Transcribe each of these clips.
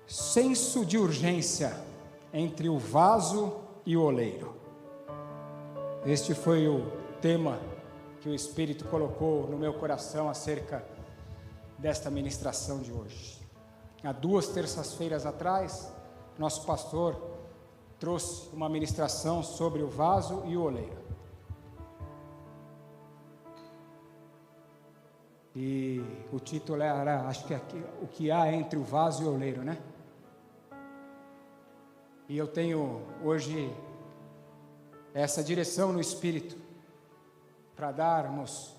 Senso de urgência entre o vaso e o oleiro. Este foi o tema que o Espírito colocou no meu coração acerca desta ministração de hoje. Há 2 terças-feiras atrás, nosso pastor trouxe uma ministração sobre o vaso e o oleiro. E o título era, acho que aqui, o que há entre o vaso e o oleiro, né? E eu tenho hoje essa direção no Espírito para darmos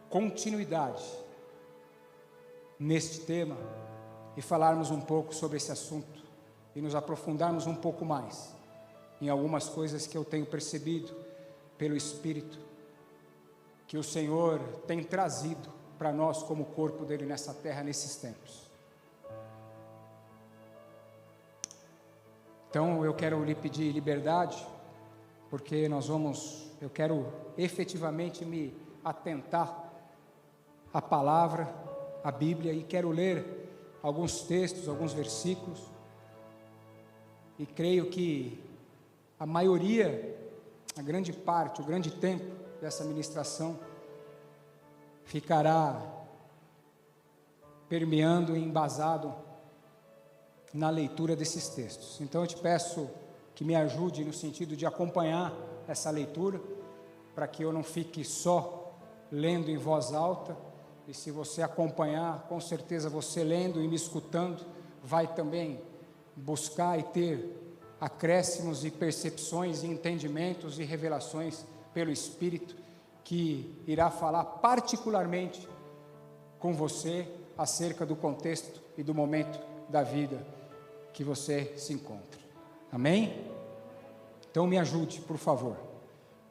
continuidade neste tema e falarmos um pouco sobre esse assunto e nos aprofundarmos um pouco mais em algumas coisas que eu tenho percebido pelo Espírito que o Senhor tem trazido para nós como corpo dele nessa terra, nesses tempos. Então eu quero lhe pedir liberdade, porque eu quero efetivamente me atentar à palavra, à Bíblia, e quero ler alguns textos, alguns versículos, e creio que a maioria, a grande parte, o grande tempo dessa ministração ficará permeando e embasado na leitura desses textos. Então eu te peço que me ajude no sentido de acompanhar essa leitura, para que eu não fique só lendo em voz alta, e se você acompanhar, com certeza você lendo e me escutando, vai também buscar e ter acréscimos e percepções e entendimentos e revelações pelo Espírito, que irá falar particularmente com você acerca do contexto e do momento da vida que você se encontra. Amém? Então me ajude, por favor.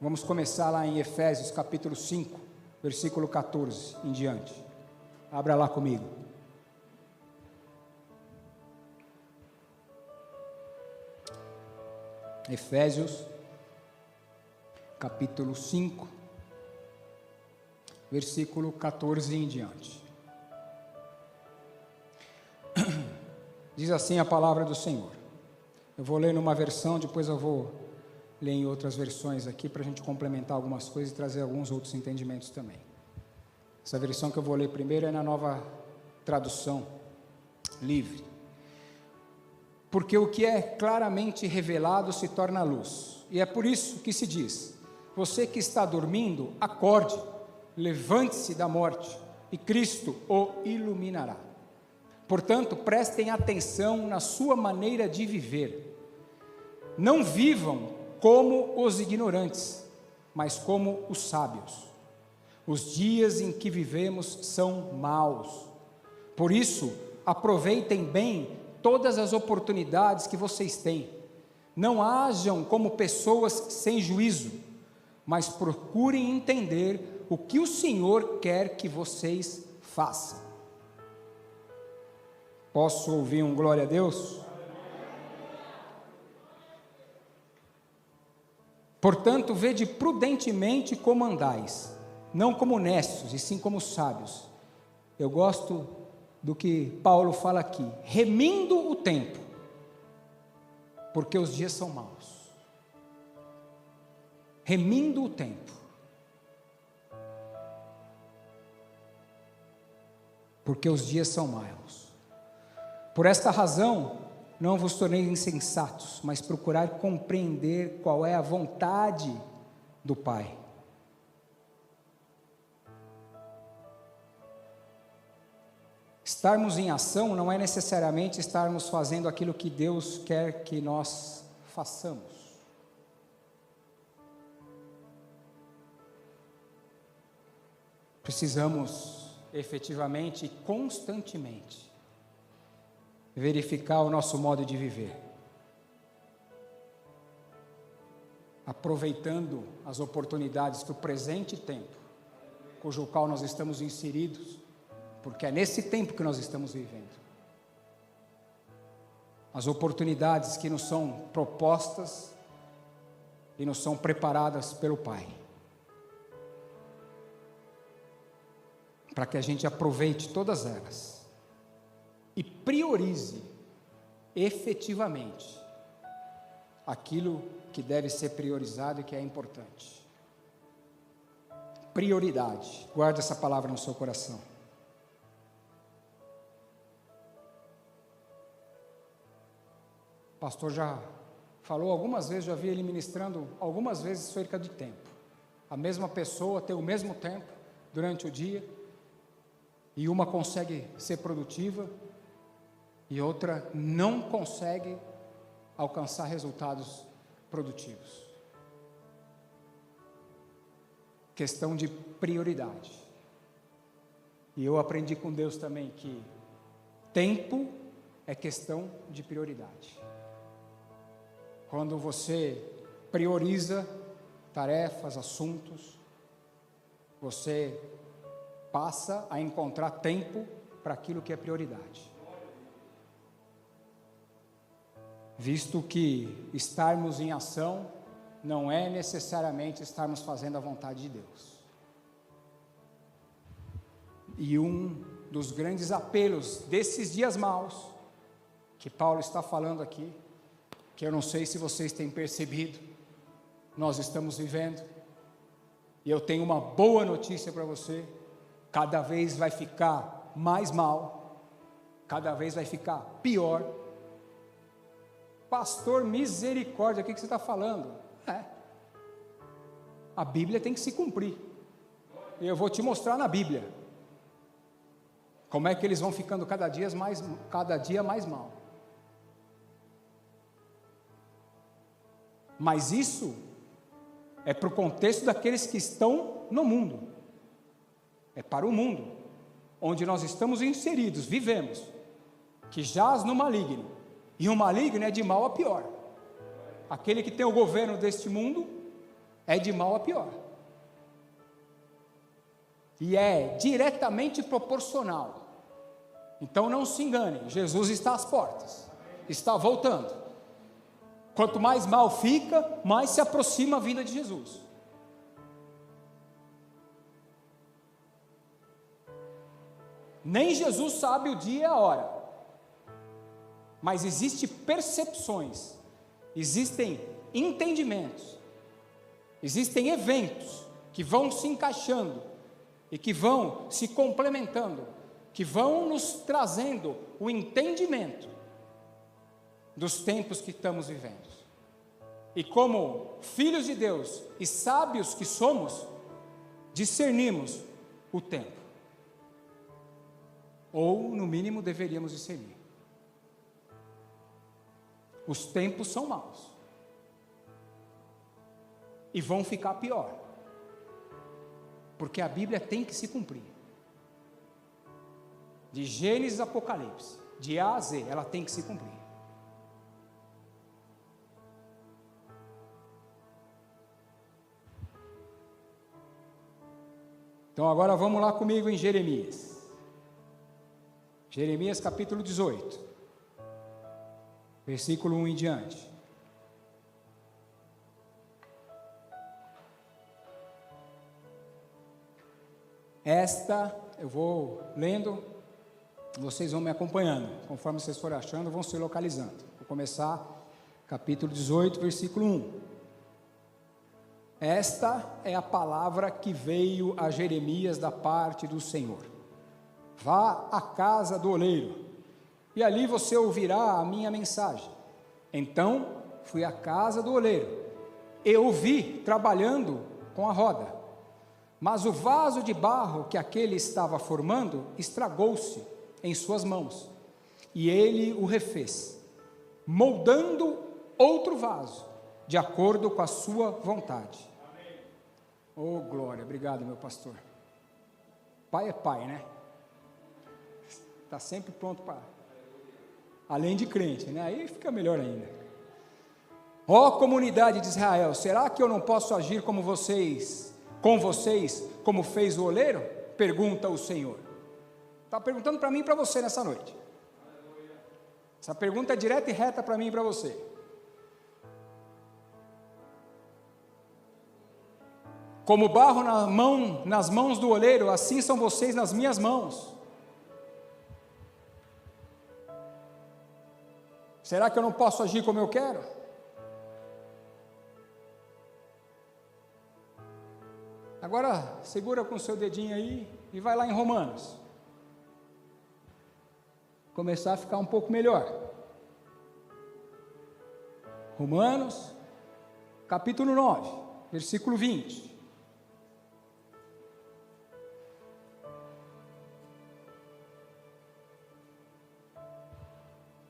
Vamos começar lá em Efésios capítulo 5, versículo 14 em diante. Abra lá comigo. Efésios capítulo 5, versículo 14 em diante. Diz assim a palavra do Senhor. Eu vou ler numa versão, depois eu vou ler em outras versões aqui, para a gente complementar algumas coisas e trazer alguns outros entendimentos também. Essa versão que eu vou ler primeiro é na Nova Tradução Livre. Porque o que é claramente revelado se torna luz, e é por isso que se diz: você que está dormindo, acorde, levante-se da morte, e Cristo o iluminará. Portanto, prestem atenção na sua maneira de viver. Não vivam como os ignorantes, mas como os sábios. Os dias em que vivemos são maus. Por isso, aproveitem bem todas as oportunidades que vocês têm. Não hajam como pessoas sem juízo, mas procurem entender o que o Senhor quer que vocês façam. Posso ouvir um glória a Deus? Portanto, vede prudentemente como andais, não como necios, e sim como sábios. Eu gosto do que Paulo fala aqui: remindo o tempo, porque os dias são maus. Remindo o tempo, porque os dias são maus. Por esta razão, não vos tornei insensatos, mas procurai compreender qual é a vontade do Pai. Estarmos em ação não é necessariamente estarmos fazendo aquilo que Deus quer que nós façamos. Precisamos efetivamente e constantemente verificar o nosso modo de viver, aproveitando as oportunidades que o presente tempo, cujo qual nós estamos inseridos, porque é nesse tempo que nós estamos vivendo, as oportunidades que nos são propostas e nos são preparadas pelo Pai, para que a gente aproveite todas elas e priorize efetivamente aquilo que deve ser priorizado e que é importante. Prioridade. Guarde essa palavra no seu coração. O pastor já falou algumas vezes, já vi ele ministrando algumas vezes cerca de tempo. A mesma pessoa tem o mesmo tempo durante o dia, e uma consegue ser produtiva, e outra não consegue alcançar resultados produtivos. Questão de prioridade. E eu aprendi com Deus também que tempo é questão de prioridade. Quando você prioriza tarefas, assuntos, você passa a encontrar tempo para aquilo que é prioridade. Visto que estarmos em ação não é necessariamente estarmos fazendo a vontade de Deus. E um dos grandes apelos desses dias maus, que Paulo está falando aqui, que eu não sei se vocês têm percebido, nós estamos vivendo, e eu tenho uma boa notícia para você: cada vez vai ficar mais mal, cada vez vai ficar pior. Pastor, misericórdia, o que você está falando? A Bíblia tem que se cumprir, e eu vou te mostrar na Bíblia como é que eles vão ficando cada dia mais mal. Mas isso é para o contexto daqueles que estão no mundo, é para o mundo, onde nós estamos inseridos, vivemos, que jaz no maligno, e o maligno é de mal a pior. Aquele que tem o governo deste mundo é de mal a pior, e é diretamente proporcional. Então não se enganem, Jesus está às portas, está voltando. Quanto mais mal fica, mais se aproxima a vinda de Jesus. Nem Jesus sabe o dia e a hora, mas existem percepções, existem entendimentos, existem eventos que vão se encaixando e que vão se complementando, que vão nos trazendo o entendimento dos tempos que estamos vivendo. E como filhos de Deus e sábios que somos, discernimos o tempo, ou no mínimo deveríamos discernir. Os tempos são maus e vão ficar pior, porque a Bíblia tem que se cumprir, de Gênesis a Apocalipse, de A a Z, ela tem que se cumprir. Então agora vamos lá comigo em Jeremias. Jeremias capítulo 18, versículo 1 em diante. Esta, eu vou lendo, vocês vão me acompanhando, conforme vocês forem achando, vão se localizando. Vou começar capítulo 18, versículo 1. Esta é a palavra que veio a Jeremias da parte do Senhor. Vá à casa do oleiro, e ali você ouvirá a minha mensagem. Então fui à casa do oleiro, e o vi trabalhando com a roda, mas o vaso de barro que aquele estava formando estragou-se em suas mãos, e ele o refez, moldando outro vaso, de acordo com a sua vontade. Oh, glória, obrigado, meu pastor. Pai é pai, né? Está sempre pronto para, além de crente, né? Aí fica melhor ainda. Ó comunidade de Israel, será que eu não posso agir com vocês, como fez o oleiro? Pergunta o Senhor. Está perguntando para mim e para você nessa noite. Essa pergunta é direta e reta para mim e para você. Como barro nas mãos do oleiro, assim são vocês nas minhas mãos. Será que eu não posso agir como eu quero? Agora, segura com o seu dedinho aí e vai lá em Romanos. Começar a ficar um pouco melhor. Romanos, capítulo 9, versículo 20.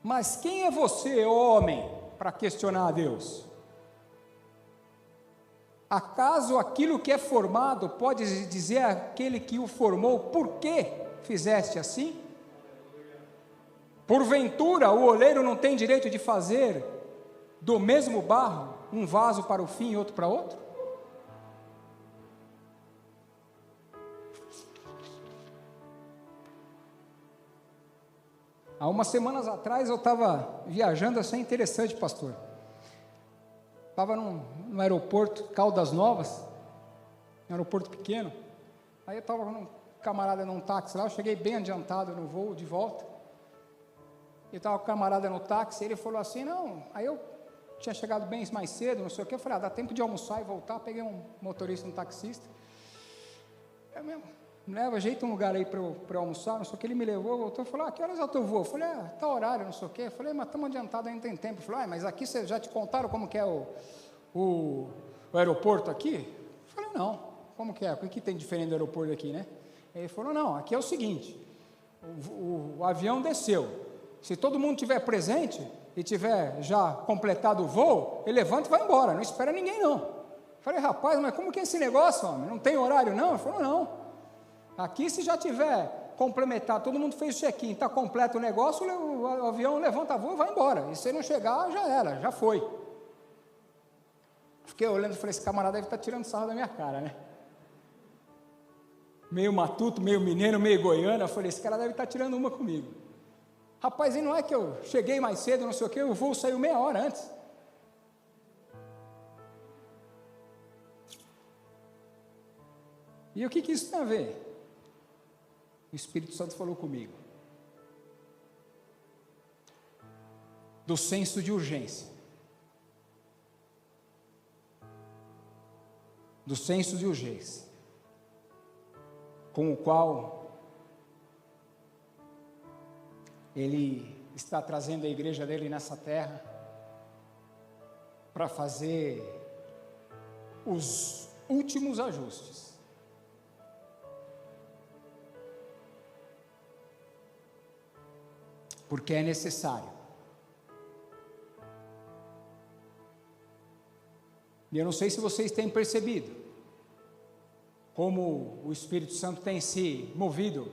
Mas quem é você, homem, para questionar a Deus? Acaso aquilo que é formado pode dizer àquele que o formou, por que fizeste assim? Porventura o oleiro não tem direito de fazer do mesmo barro um vaso para o fim e outro para outro? Há umas semanas atrás eu estava viajando, assim, interessante, pastor. Estava no aeroporto Caldas Novas, um aeroporto pequeno. Aí eu estava com um camarada num táxi lá, eu cheguei bem adiantado no voo de volta. Eu estava com o camarada no táxi, ele falou assim, não, aí eu tinha chegado bem mais cedo, não sei o que, eu falei, dá tempo de almoçar e voltar, peguei um motorista, um taxista. Eu mesmo, me leva, ajeita um lugar aí para eu almoçar, não sei o que, ele me levou, voltou, falou, que horas é o teu voo? Eu falei, tá horário, não sei o que, eu falei, mas estamos adiantados, ainda tem tempo. Ele falou, mas aqui vocês já te contaram como que é o aeroporto aqui? Eu falei, não, como que é? O que tem diferente do aeroporto aqui, né? Ele falou, não, aqui é o seguinte, o avião desceu, se todo mundo estiver presente e tiver já completado o voo, ele levanta e vai embora, não espera ninguém não. Eu falei, rapaz, mas como que é esse negócio, homem? Não tem horário não? Ele falou, não, aqui se já tiver complementado, todo mundo fez o check-in, está completo o negócio, o avião levanta voo e vai embora, e se não chegar, já era, já foi. Fiquei olhando e falei, esse camarada deve estar tirando sarro da minha cara, né? Meio matuto, meio mineiro, meio goiano, eu falei, esse cara deve estar tirando uma comigo. Rapaz, e não é que eu cheguei mais cedo, não sei o que, o voo saiu meia hora antes. E o que isso tem a ver? O Espírito Santo falou comigo. Do senso de urgência. Do senso de urgência. Com o qual Ele está trazendo a igreja dele nessa terra para fazer os últimos ajustes. Porque é necessário. E eu não sei se vocês têm percebido como o Espírito Santo tem se movido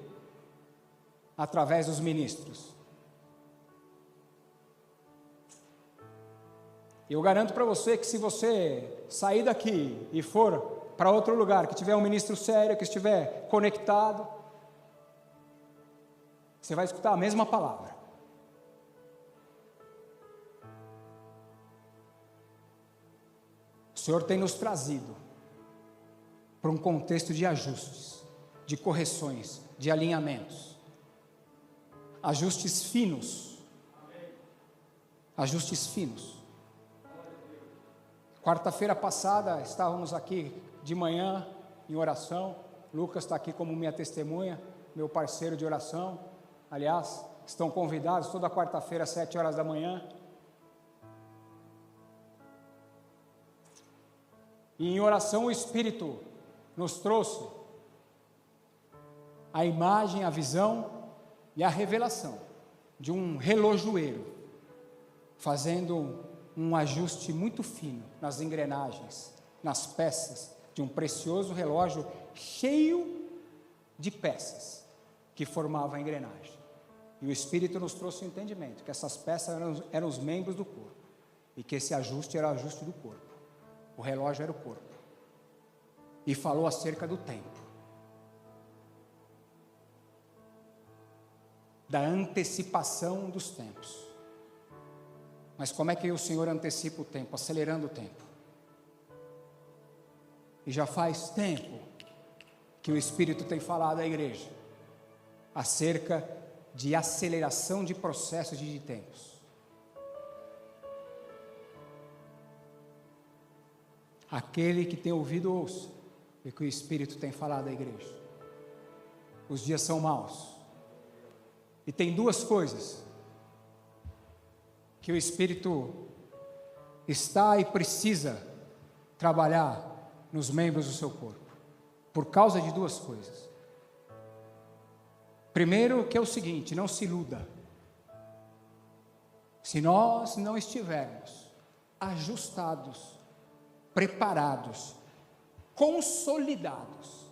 através dos ministros. Eu garanto para você que se você sair daqui e for para outro lugar, que tiver um ministro sério, que estiver conectado, você vai escutar a mesma palavra. O Senhor tem nos trazido para um contexto de ajustes, de correções, de alinhamentos. Ajustes finos. Ajustes finos. Quarta-feira passada estávamos aqui de manhã em oração. Lucas está aqui como minha testemunha, meu parceiro de oração. Aliás, estão convidados toda quarta-feira às 7 horas da manhã. E em oração o Espírito nos trouxe a imagem, a visão e a revelação de um relojoeiro fazendo um ajuste muito fino nas engrenagens, nas peças de um precioso relógio cheio de peças que formava a engrenagem. E o Espírito nos trouxe o entendimento que essas peças eram os membros do corpo e que esse ajuste era o ajuste do corpo. O relógio era o corpo. E falou acerca do tempo. Da antecipação dos tempos. Mas como é que o Senhor antecipa o tempo? Acelerando o tempo. E já faz tempo que o Espírito tem falado à igreja acerca de aceleração de processos e de tempos. Aquele que tem ouvido, ouça o que o Espírito tem falado à igreja. Os dias são maus. E tem duas coisas que o Espírito está e precisa trabalhar nos membros do seu corpo, por causa de duas coisas. Primeiro, que é o seguinte: não se iluda. Se nós não estivermos ajustados, preparados, consolidados,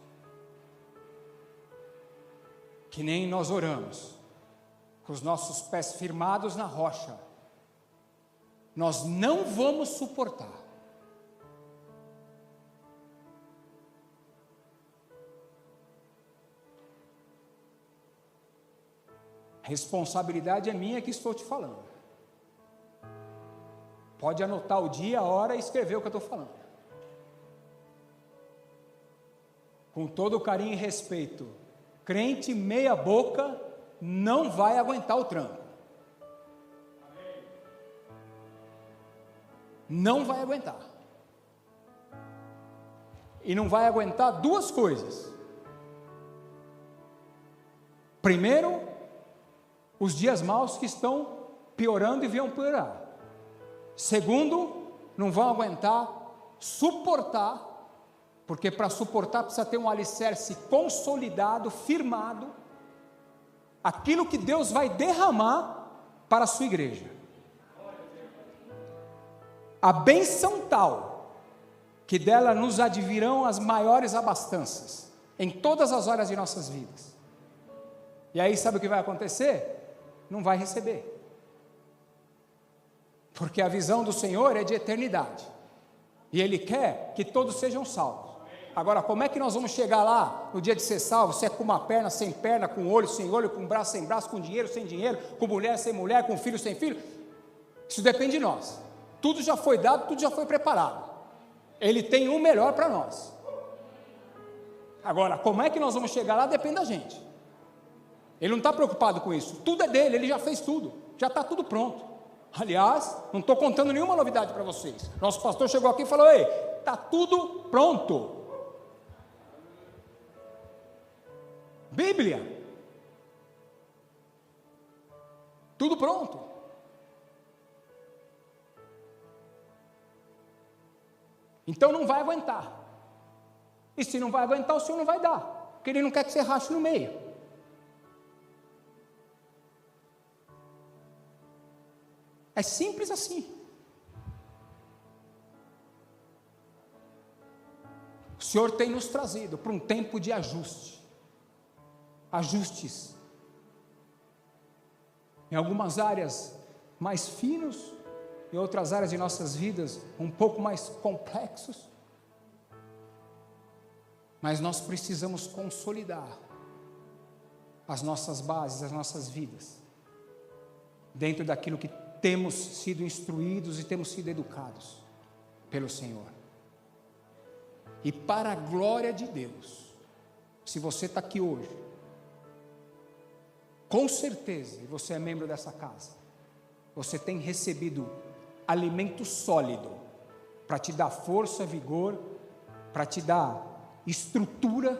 que nem nós oramos, com os nossos pés firmados na rocha, nós não vamos suportar. A responsabilidade é minha que estou te falando. Pode anotar o dia, a hora e escrever o que eu estou falando. Com todo carinho e respeito, crente meia boca não vai aguentar o tranco. Não vai aguentar. E não vai aguentar duas coisas. Primeiro, os dias maus que estão piorando e vão piorar. Segundo, não vão aguentar suportar, porque para suportar precisa ter um alicerce consolidado, firmado, aquilo que Deus vai derramar para a sua igreja. A bênção tal, que dela nos advirão as maiores abastanças, em todas as horas de nossas vidas. E aí sabe o que vai acontecer? Não vai receber. Porque a visão do Senhor é de eternidade. E Ele quer que todos sejam salvos. Agora, como é que nós vamos chegar lá no dia de ser salvo? Se é com uma perna, sem perna, com olho, sem olho, com braço, sem braço, com dinheiro, sem dinheiro, com mulher, sem mulher, com filho, sem filho? Isso depende de nós. Tudo já foi dado, tudo já foi preparado. Ele tem o melhor para nós. Agora, como é que nós vamos chegar lá? Depende da gente. Ele não está preocupado com isso. Tudo é dele, ele já fez tudo. Já está tudo pronto. Aliás, não estou contando nenhuma novidade para vocês. Nosso pastor chegou aqui e falou: ei, está tudo pronto. Bíblia. Tudo pronto. Então não vai aguentar. E se não vai aguentar, o Senhor não vai dar. Porque Ele não quer que você rache no meio. É simples assim. O Senhor tem nos trazido para um tempo de ajuste. Ajustes. Em algumas áreas mais finos, em outras áreas de nossas vidas um pouco mais complexos. Mas nós precisamos consolidar as nossas bases, as nossas vidas, dentro daquilo que temos sido instruídos e temos sido educados pelo Senhor. E para a glória de Deus, se você está aqui hoje, com certeza, e você é membro dessa casa, você tem recebido alimento sólido, para te dar força, vigor, para te dar estrutura,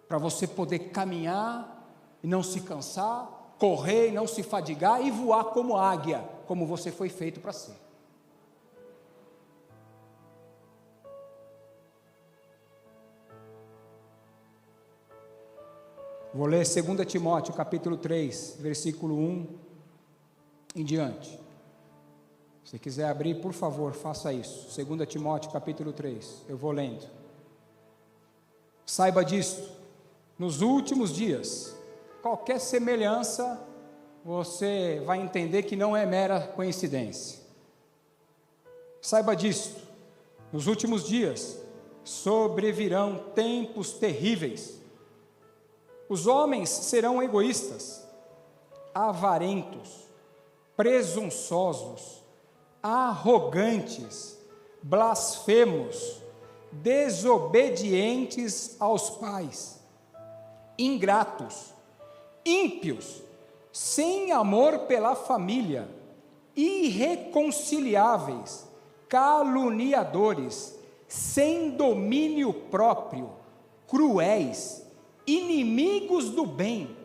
para você poder caminhar e não se cansar, correr e não se fadigar e voar como águia, como você foi feito para ser. Vou ler 2 Timóteo capítulo 3, versículo 1 em diante. Se quiser abrir, por favor, faça isso. 2 Timóteo capítulo 3, eu vou lendo. Saiba disto, nos últimos dias, qualquer semelhança, você vai entender que não é mera coincidência. Saiba disto, nos últimos dias, sobrevirão tempos terríveis. Os homens serão egoístas, avarentos, presunçosos, arrogantes, blasfemos, desobedientes aos pais, ingratos, ímpios, sem amor pela família, irreconciliáveis, caluniadores, sem domínio próprio, cruéis, inimigos do bem,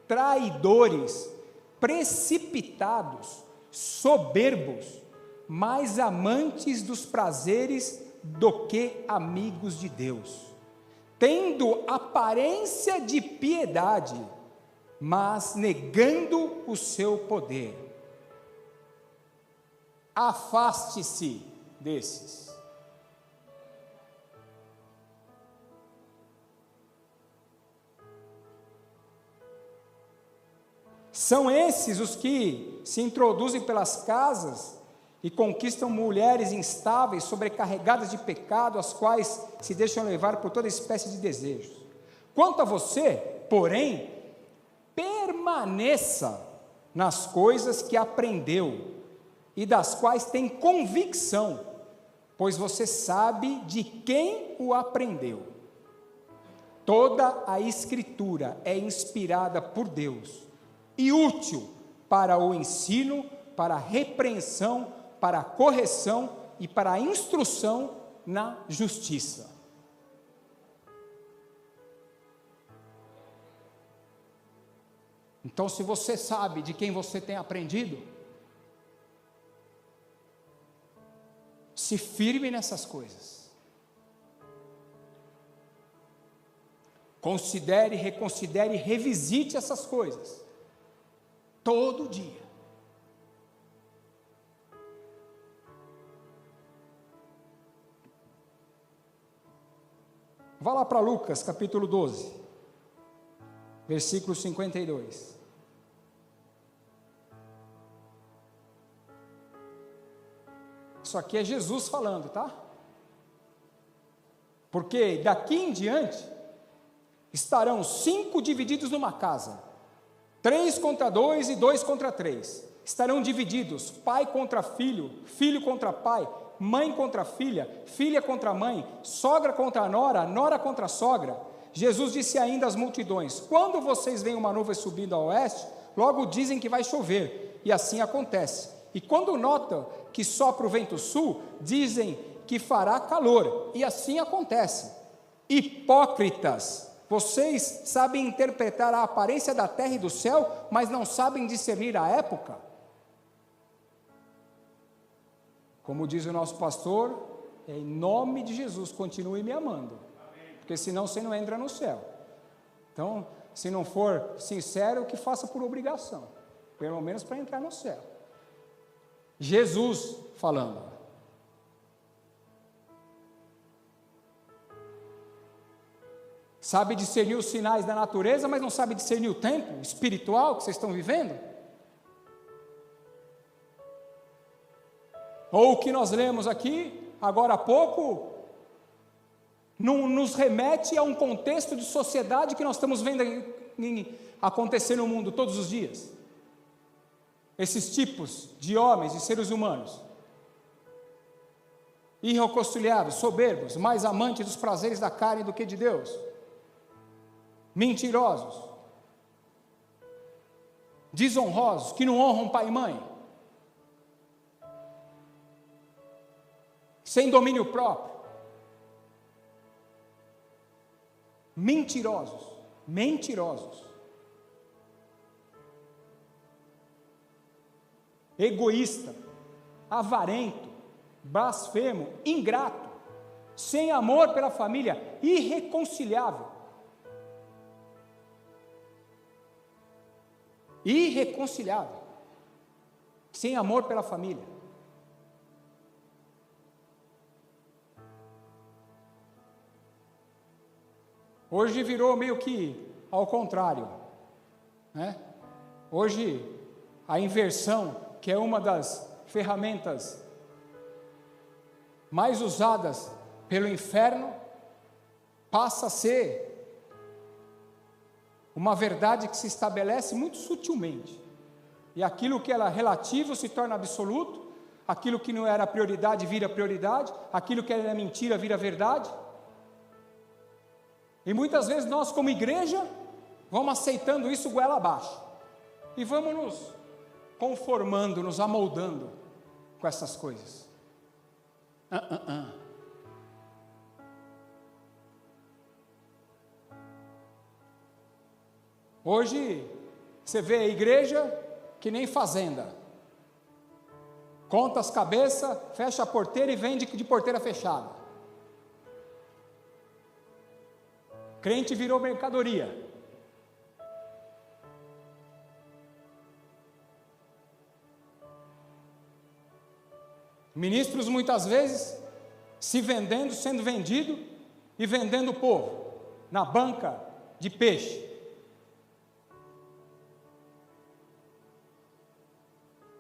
traidores, precipitados, soberbos, mais amantes dos prazeres do que amigos de Deus, tendo aparência de piedade, mas negando o seu poder. Afaste-se desses. São esses os que se introduzem pelas casas e conquistam mulheres instáveis, sobrecarregadas de pecado, as quais se deixam levar por toda espécie de desejos. Quanto a você, porém, permaneça nas coisas que aprendeu e das quais tem convicção, pois você sabe de quem o aprendeu. Toda a Escritura é inspirada por Deus e útil para o ensino, para a repreensão, para a correção e para a instrução na justiça. Então, se você sabe de quem você tem aprendido, se firme nessas coisas. Considere, reconsidere, revisite essas coisas. Todo dia. Vá lá para Lucas, capítulo 12, versículo 52. Isso aqui é Jesus falando, tá? Porque daqui em diante, estarão 5 divididos numa casa, 3 contra 2 e 2 contra 3, estarão divididos, pai contra filho, filho contra pai, mãe contra filha, filha contra mãe, sogra contra nora, nora contra sogra. Jesus disse ainda às multidões: quando vocês veem uma nuvem subindo ao oeste, logo dizem que vai chover, e assim acontece. E quando notam que sopra o vento sul, dizem que fará calor, e assim acontece. Hipócritas, vocês sabem interpretar a aparência da terra e do céu, mas não sabem discernir a época? Como diz o nosso pastor, em nome de Jesus, continue me amando, porque senão você não entra no céu. Então, se não for sincero, que faça por obrigação, pelo menos para entrar no céu. Jesus falando. Sabe discernir os sinais da natureza, mas não sabe discernir o tempo espiritual que vocês estão vivendo? Ou o que nós lemos aqui, agora há pouco, nos remete a um contexto de sociedade que nós estamos vendo acontecer no mundo todos os dias. Esses tipos de homens, de seres humanos, irreconciliáveis, soberbos, mais amantes dos prazeres da carne do que de Deus, mentirosos, desonrosos, que não honram pai e mãe, sem domínio próprio, mentirosos, egoísta, avarento, blasfemo, ingrato, sem amor pela família, irreconciliável, sem amor pela família. Hoje virou meio que ao contrário, né? Hoje a inversão, que é uma das ferramentas mais usadas pelo inferno, passa a ser uma verdade que se estabelece muito sutilmente, e aquilo que era relativo se torna absoluto, aquilo que não era prioridade vira prioridade, aquilo que era mentira vira verdade, e muitas vezes nós como igreja, vamos aceitando isso goela abaixo, e vamos nos conformando, nos amoldando com essas coisas. Hoje, você vê a igreja que nem fazenda. Conta as cabeças, fecha a porteira e vende de porteira fechada. Crente virou mercadoria. Ministros muitas vezes se vendendo, sendo vendido e vendendo o povo na banca de peixe.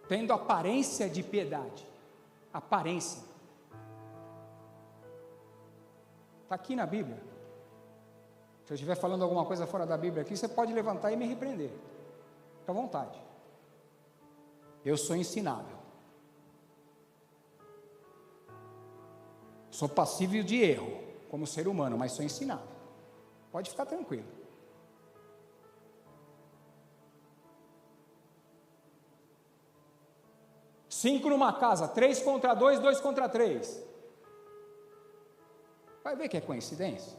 Tendo aparência de piedade. Aparência. Está aqui na Bíblia. Se eu estiver falando alguma coisa fora da Bíblia aqui, você pode levantar e me repreender. Fica à vontade. Eu sou ensinável. Sou passível de erro, como ser humano, mas sou ensinável. Pode ficar tranquilo. Cinco numa casa, 3 contra 2, 2 contra 3. Vai ver que é coincidência?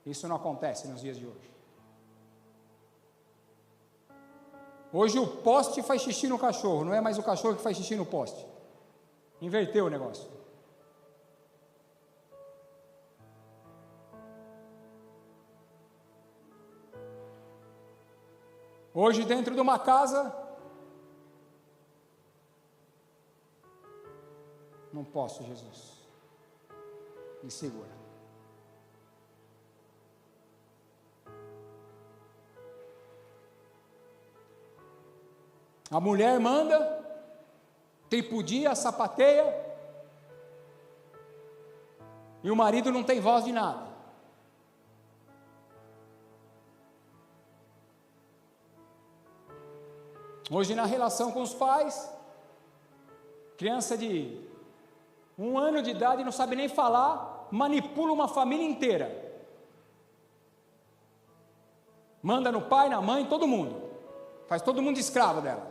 Isso não acontece nos dias de hoje. Hoje o poste faz xixi no cachorro, não é mais o cachorro que faz xixi no poste. Inverteu o negócio. Hoje dentro de uma casa, não posso, Jesus, me segura. A mulher manda, tripudia, sapateia, e o marido não tem voz de nada. Hoje na relação com os pais, criança de 1 ano de idade não sabe nem falar, manipula uma família inteira. Manda no pai, na mãe, todo mundo. Faz todo mundo escravo dela.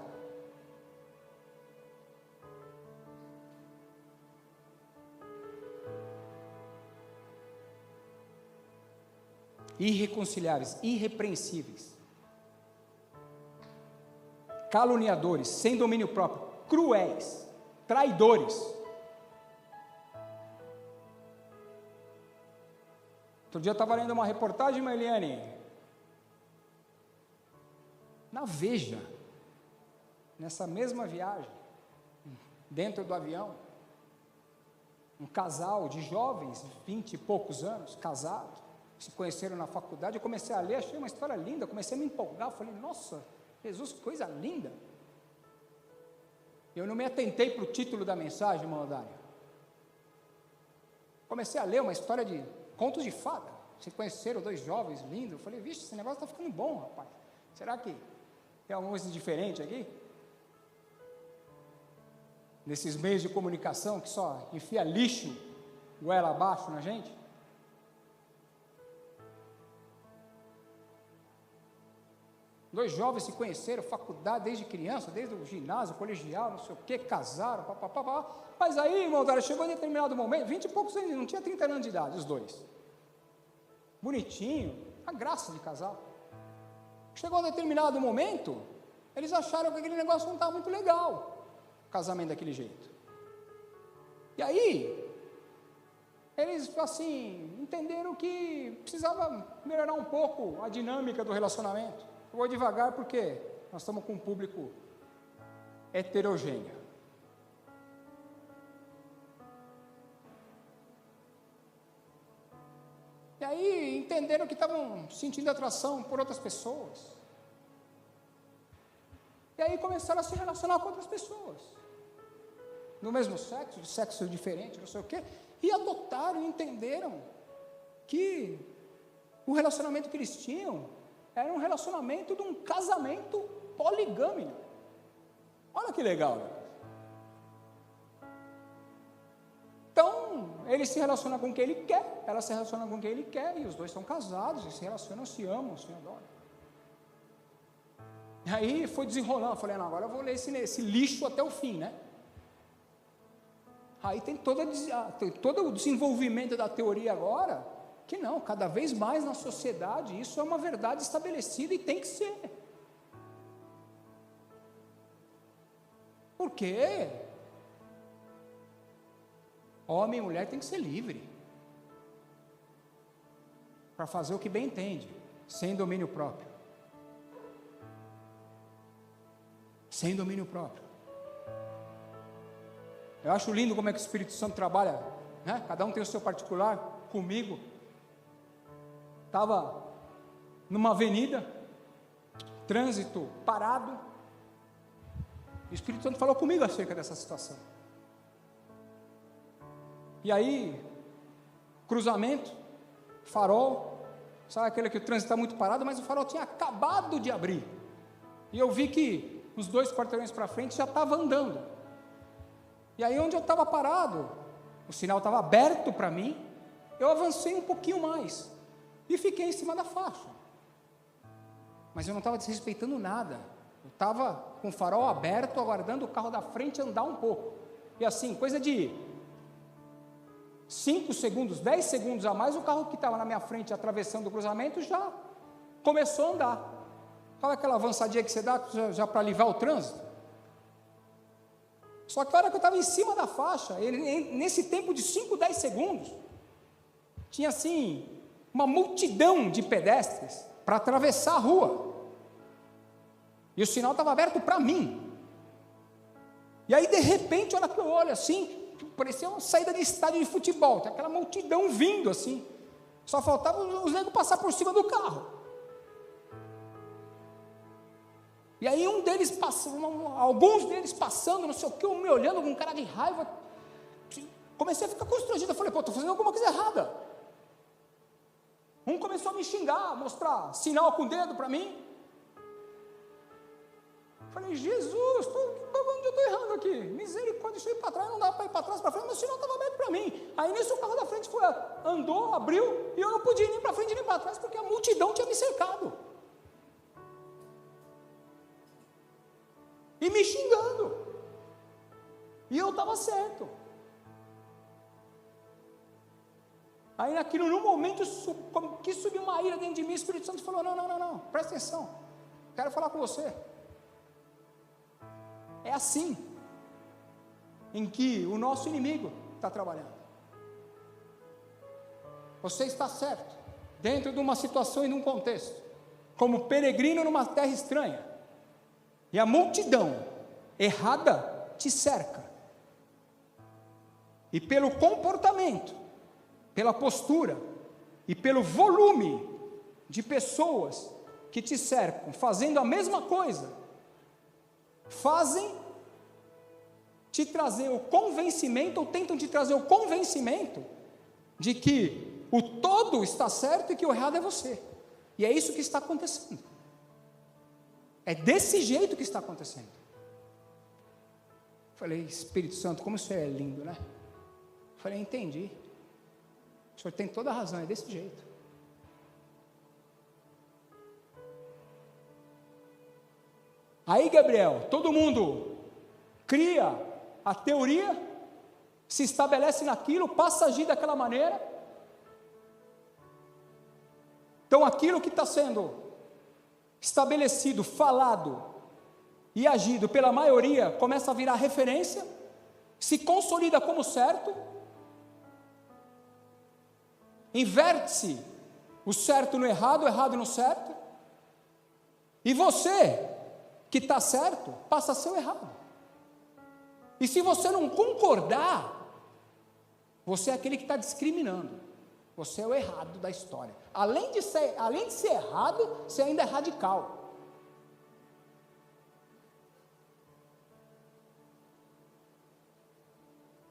Irreconciliáveis, irrepreensíveis. Caluniadores, sem domínio próprio, cruéis, traidores. Outro dia eu estava lendo uma reportagem, Eliane, na Veja, nessa mesma viagem, dentro do avião, um casal de jovens, 20 e poucos anos, casados, se conheceram na faculdade. Eu comecei a ler, achei uma história linda, comecei a me empolgar, falei, nossa, Jesus, que coisa linda. Eu não me atentei para o título da mensagem, irmão Dário. Comecei a ler uma história de contos de fada. Se conheceram 2 jovens lindos. Eu falei, vixe, esse negócio está ficando bom, rapaz. Será que tem alguma coisa diferente aqui? Nesses meios de comunicação que só enfia lixo goela abaixo na gente. Dois jovens se conheceram, faculdade, desde criança, desde o ginásio, colegial, não sei o que, casaram, papapá. Mas aí, irmão, chegou em determinado momento, 20 e poucos anos, não tinha 30 anos de idade, os dois. Bonitinho, a graça de casal. Chegou em determinado momento, eles acharam que aquele negócio não estava muito legal, o casamento daquele jeito. E aí, eles, assim, entenderam que precisava melhorar um pouco a dinâmica do relacionamento. Eu vou devagar porque nós estamos com um público heterogêneo. E aí entenderam que estavam sentindo atração por outras pessoas. E aí começaram a se relacionar com outras pessoas. No mesmo sexo, de sexo diferente, não sei o quê. E adotaram, entenderam que o relacionamento que eles tinham era um relacionamento de um casamento poligâmico. Olha que legal. Então, ele se relaciona com quem ele quer, ela se relaciona com quem ele quer, e os dois são casados, e se relacionam, se amam, se adoram. E aí foi desenrolando, eu falei, não, agora eu vou ler esse lixo até o fim, né? Aí tem todo o desenvolvimento da teoria agora, que não, cada vez mais na sociedade, isso é uma verdade estabelecida e tem que ser. Por quê? Homem e mulher tem que ser livre, para fazer o que bem entende, sem domínio próprio. Sem domínio próprio. Eu acho lindo como é que o Espírito Santo trabalha, né? Cada um tem o seu particular. Comigo, estava numa avenida, trânsito parado, e o Espírito Santo falou comigo acerca dessa situação. E aí, cruzamento, farol, sabe aquele que o trânsito está muito parado, mas o farol tinha acabado de abrir, e eu vi que os 2 quarteirões para frente já estava andando, e aí onde eu estava parado, o sinal estava aberto para mim, eu avancei um pouquinho mais, e fiquei em cima da faixa, mas eu não estava desrespeitando nada, eu estava com o farol aberto, aguardando o carro da frente andar um pouco, e assim, coisa de 5 segundos, 10 segundos a mais, o carro que estava na minha frente atravessando o cruzamento já começou a andar. Sabe aquela avançadinha que você dá já para livrar o trânsito? Só que a hora que eu estava em cima da faixa, nesse tempo de 5, 10 segundos, tinha assim, uma multidão de pedestres para atravessar a rua. E o sinal estava aberto para mim. E aí, de repente, a hora que eu olho assim, parecia uma saída de estádio de futebol, tem aquela multidão vindo assim, só faltava os negros passar por cima do carro, e aí alguns deles passando, não sei o que, eu me olhando com cara de raiva, comecei a ficar constrangido, eu falei, estou fazendo alguma coisa errada, um começou a me xingar, mostrar sinal com o dedo para mim, falei, Jesus, onde eu estou errando aqui? Misericórdia, deixa eu ir para trás, não dá para ir para trás, para frente, mas o sinal estava aberto para mim. Aí nisso o carro da frente andou, abriu, e eu não podia ir nem para frente nem para trás, porque a multidão tinha me cercado. E me xingando. E eu estava certo. Aí naquilo, no momento, que subiu uma ira dentro de mim, o Espírito Santo falou, não, presta atenção, quero falar com você. É assim em que o nosso inimigo está trabalhando. Você está certo, dentro de uma situação e de um contexto, como peregrino numa terra estranha, e a multidão errada te cerca, e pelo comportamento, pela postura e pelo volume de pessoas que te cercam, fazendo a mesma coisa, fazem te trazer o convencimento, ou tentam te trazer o convencimento de que o todo está certo e que o errado é você. E é isso que está acontecendo. É desse jeito que está acontecendo. Falei, Espírito Santo, como isso é lindo, né? Falei, entendi. O senhor tem toda a razão, é desse jeito. Aí, Gabriel, todo mundo cria a teoria, se estabelece naquilo, passa a agir daquela maneira. Então, aquilo que está sendo estabelecido, falado e agido pela maioria, começa a virar referência, se consolida como certo, inverte-se o certo no errado, o errado no certo, e você, que está certo, passa a ser o errado. E se você não concordar, você é aquele que está discriminando, você é o errado da história. Além de ser errado, você ainda é radical.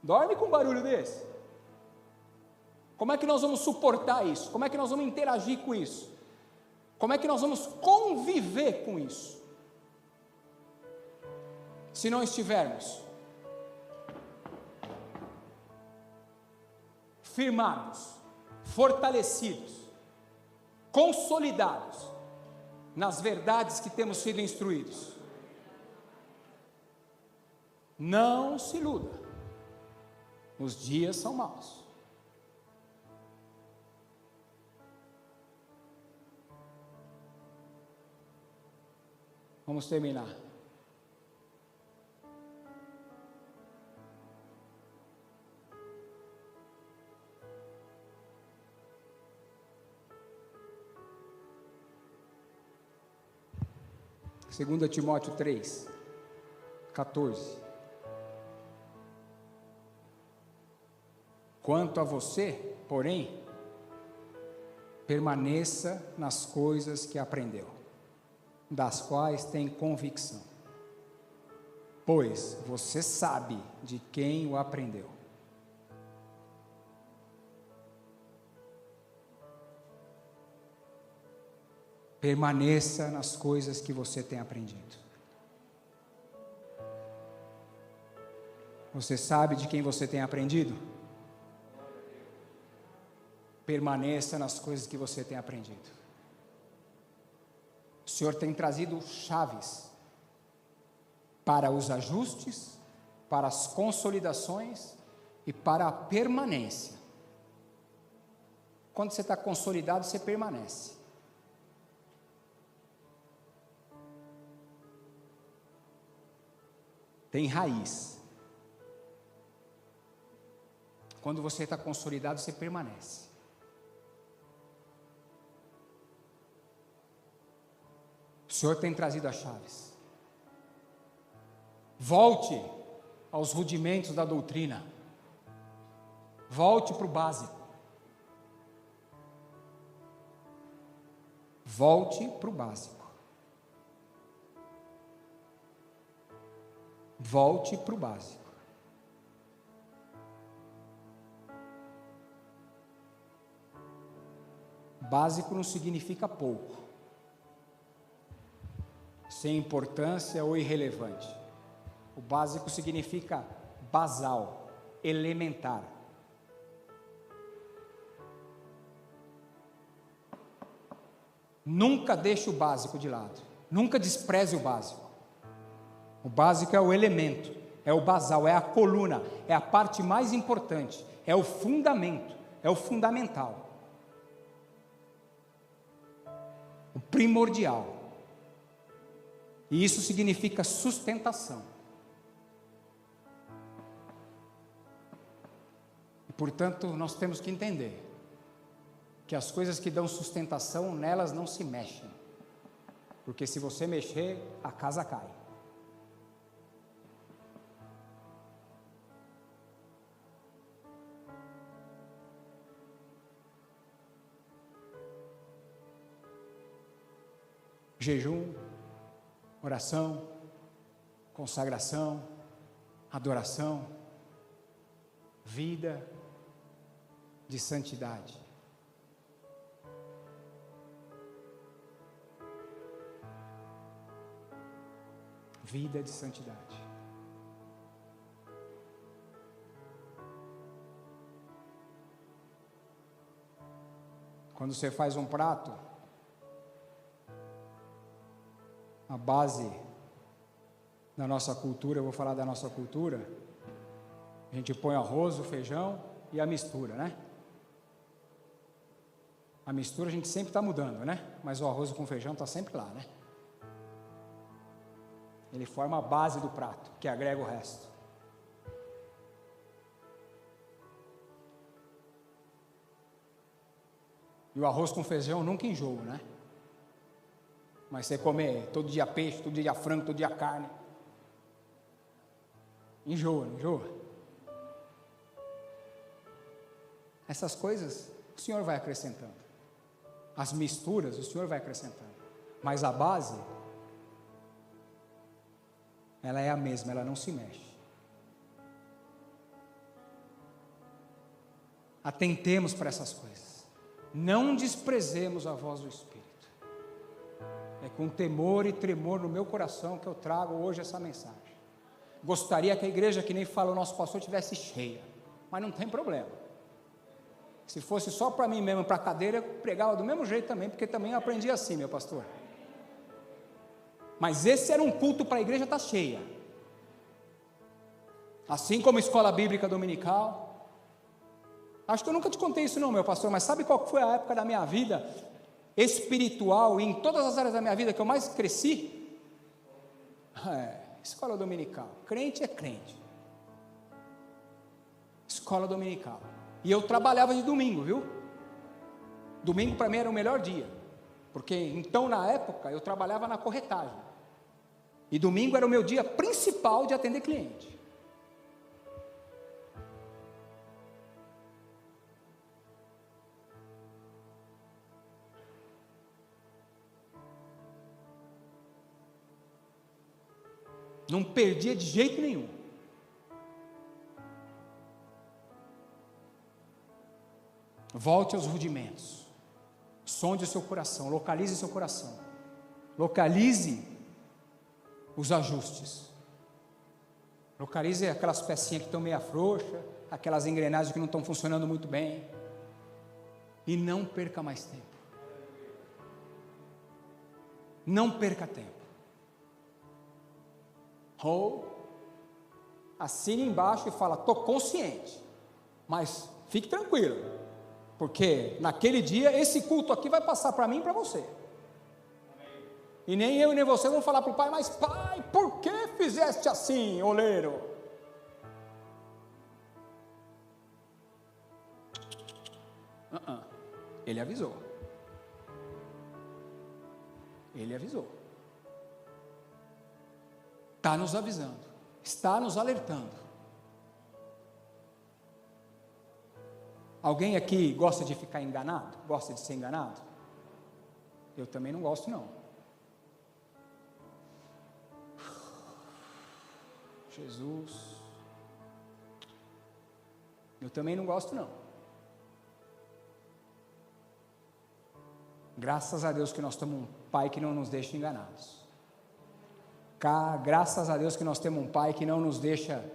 Dorme com um barulho desse? Como é que nós vamos suportar isso? Como é que nós vamos interagir com isso? Como é que nós vamos conviver com isso? Se não estivermos firmados, fortalecidos, consolidados nas verdades que temos sido instruídos. Não se iluda. Os dias são maus. Vamos terminar. Segunda Timóteo 3, 14. Quanto a você, porém, permaneça nas coisas que aprendeu, das quais tem convicção, pois você sabe de quem o aprendeu. Permaneça nas coisas que você tem aprendido. Você sabe de quem você tem aprendido? Permaneça nas coisas que você tem aprendido. O Senhor tem trazido chaves para os ajustes, para as consolidações e para a permanência. Quando você está consolidado, você permanece. Tem raiz. Quando você está consolidado, você permanece. O Senhor tem trazido as chaves. Volte aos rudimentos da doutrina. Volte para o básico. Volte para o básico. Volte para o básico. Básico não significa pouco, sem importância ou irrelevante. O básico significa basal, elementar. Nunca deixe o básico de lado, nunca despreze o básico. O básico é o elemento, é o basal, é a coluna, é a parte mais importante, é o fundamento, é o fundamental, o primordial. E isso significa sustentação. E, portanto, nós temos que entender que as coisas que dão sustentação, nelas não se mexem. Porque se você mexer, a casa cai. Jejum, oração, consagração, adoração, vida de santidade. Vida de santidade. Quando você faz um prato, a base da nossa cultura, eu vou falar da nossa cultura, a gente põe o arroz, o feijão e a mistura, né? A mistura a gente sempre está mudando, né? Mas o arroz com feijão está sempre lá, né? Ele forma a base do prato, que agrega o resto. E o arroz com feijão nunca enjoa, né? Mas você comer todo dia peixe, todo dia frango, todo dia carne, enjoa, não enjoa? Essas coisas o Senhor vai acrescentando. As misturas o Senhor vai acrescentando. Mas a base, ela é a mesma, ela não se mexe. Atentemos para essas coisas. Não desprezemos a voz do Espírito. É com temor e tremor no meu coração que eu trago hoje essa mensagem. Gostaria que a igreja, que nem fala o nosso pastor, estivesse cheia, mas não tem problema. Se fosse só para mim mesmo, para a cadeira, eu pregava do mesmo jeito também, porque também eu aprendi assim, meu pastor. Mas esse era um culto para a igreja estar cheia. Assim como escola bíblica dominical, Acho que eu nunca te contei isso não, meu pastor, mas sabe qual foi a época da minha vida espiritual e em todas as áreas da minha vida que eu mais cresci? Escola dominical. Crente é crente. Escola dominical. E eu trabalhava de domingo, viu? Domingo para mim era o melhor dia. Porque então na época eu trabalhava na corretagem. E domingo era o meu dia principal de atender cliente. Não perdia de jeito nenhum. Volte aos rudimentos. Sonde o seu coração, localize seu coração. Localize os ajustes. Localize aquelas pecinhas que estão meio frouxas, aquelas engrenagens que não estão funcionando muito bem. E não perca mais tempo. Não perca tempo. Ou assine embaixo e fala: estou consciente, mas fique tranquilo, porque naquele dia esse culto aqui vai passar para mim e para você. E nem eu e nem você vamos falar para o pai: mas pai, por que fizeste assim, oleiro? Ele avisou. Ele avisou. Está nos avisando, está nos alertando. Alguém aqui gosta de ficar enganado? Gosta de ser enganado? Eu também não gosto não. Jesus, eu também não gosto não. Graças a Deus que nós temos um pai que não nos deixa enganados. Graças a Deus que nós temos um pai que não nos deixa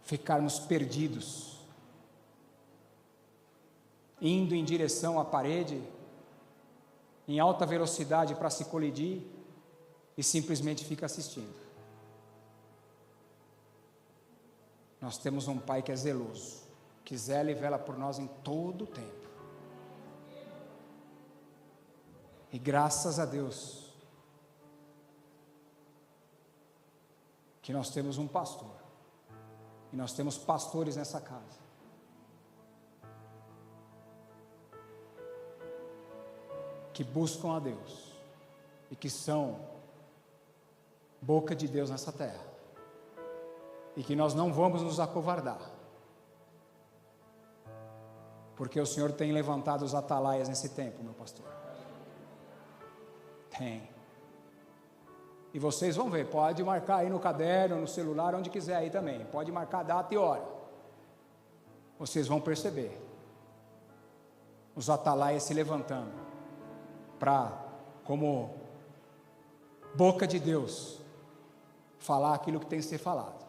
ficarmos perdidos, indo em direção à parede, em alta velocidade para se colidir, e simplesmente fica assistindo. Nós temos um pai que é zeloso, que zela e vela por nós em todo o tempo. E graças a Deus que nós temos um pastor, e nós temos pastores nessa casa, que buscam a Deus, e que são boca de Deus nessa terra, e que nós não vamos nos acovardar, porque o Senhor tem levantado os atalaias nesse tempo, meu pastor. Tem. E vocês vão ver, pode marcar aí no caderno, no celular, onde quiser aí também, pode marcar a data e hora. Vocês vão perceber os atalaias se levantando para, como boca de Deus, falar aquilo que tem que ser falado.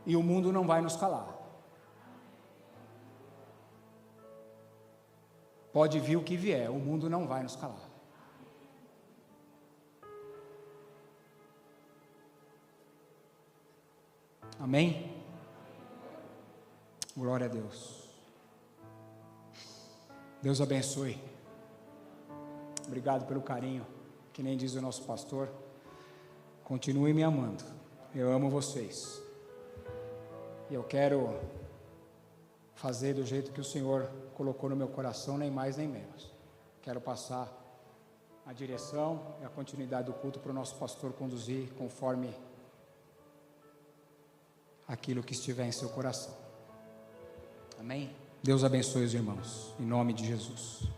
E o mundo não vai nos calar. Pode vir o que vier, o mundo não vai nos calar. Amém? Glória a Deus. Deus abençoe. Obrigado pelo carinho, que nem diz o nosso pastor. Continue me amando. Eu amo vocês. E eu quero fazer do jeito que o Senhor colocou no meu coração, nem mais nem menos. Quero passar a direção e a continuidade do culto para o nosso pastor conduzir conforme aquilo que estiver em seu coração. Amém? Deus abençoe os irmãos, em nome de Jesus.